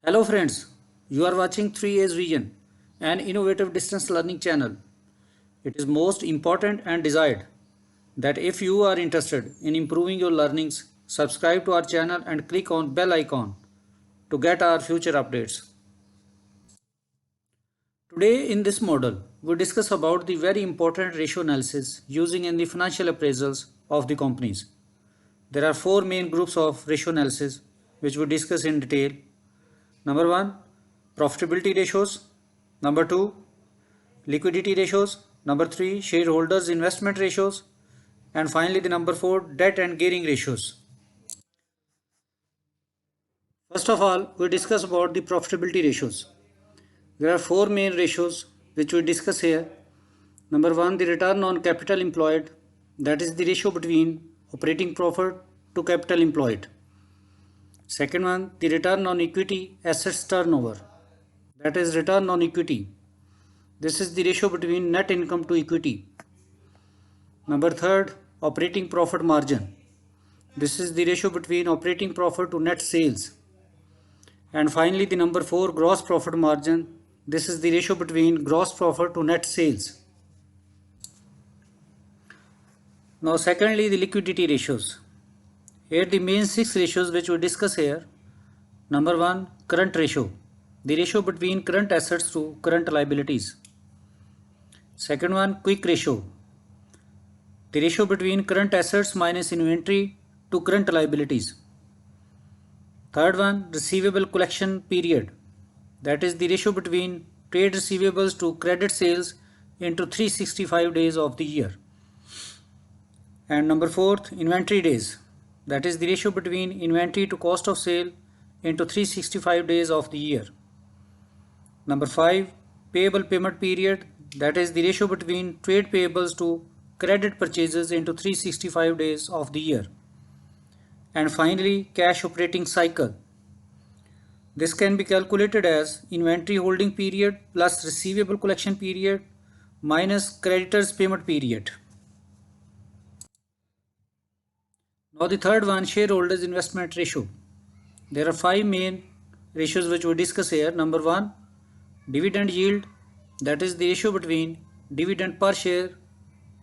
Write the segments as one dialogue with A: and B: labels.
A: Hello friends, you are watching 3A's Vision, an innovative distance learning channel. It is most important and desired that if you are interested in improving your learnings, subscribe to our channel and click on bell icon to get our future updates. Today in this model, we discuss about the very important ratio analysis using in the financial appraisals of the companies. There are four main groups of ratio analysis which we discuss in detail. Number one, profitability ratios. Number two, liquidity ratios. Number three, shareholders investment ratios. And finally, the number four, debt and gearing ratios. First of all, we discuss about the profitability ratios. There are four main ratios which we discuss here. Number one, the return on capital employed, that is the ratio between operating profit to capital employed. Second one, the return on equity assets turnover, that is return on equity. This is the ratio between net income to equity. Number third, operating profit margin. This is the ratio between operating profit to net sales. And finally, the number four, gross profit margin. This is the ratio between gross profit to net sales. Now, secondly, the liquidity ratios. Here, the main six ratios which we discuss here. Number one, current ratio, the ratio between current assets to current liabilities. Second one, quick ratio, the ratio between current assets minus inventory to current liabilities. Third one, receivable collection period, that is the ratio between trade receivables to credit sales into 365 days of the year. And number fourth, inventory days, that is the ratio between inventory to cost of sale into 365 days of the year. Number five, payable payment period, that is the ratio between trade payables to credit purchases into 365 days of the year. And finally, cash operating cycle. This can be calculated as inventory holding period plus receivable collection period minus creditors payment period. Now the third one, shareholders investment ratio. There are five main ratios which we discuss here. Number one, dividend yield, that is the ratio between dividend per share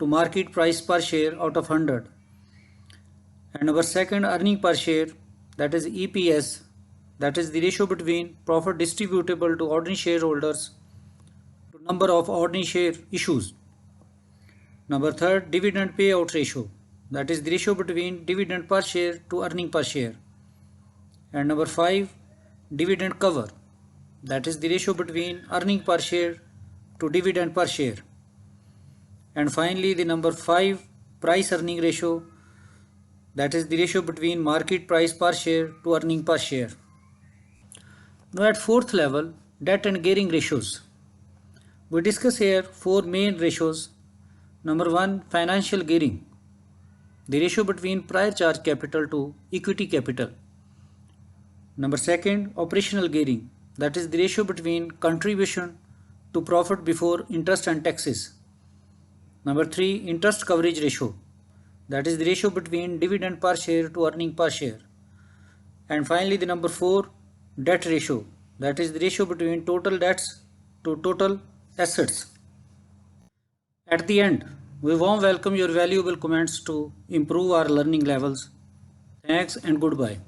A: to market price per share out of 100. And number second, earning per share, that is EPS, that is the ratio between profit distributable to ordinary shareholders to number of ordinary share issues. Number third, dividend payout ratio, that is the ratio between dividend per share to earning per share. And number five, dividend cover, that is the ratio between earning per share to dividend per share. And finally, the number five, price earning ratio, that is the ratio between market price per share to earning per share. Now at fourth level, debt and gearing ratios. We discuss here four main ratios. Number one, financial gearing, the ratio between prior charge capital to equity capital. Number second, operational gearing, that is the ratio between contribution to profit before interest and taxes. Number three, interest coverage ratio, that is the ratio between dividend per share to earning per share. And finally, the number four, debt ratio, that is the ratio between total debts to total assets. At the end, we warm welcome your valuable comments to improve our learning levels. Thanks and goodbye.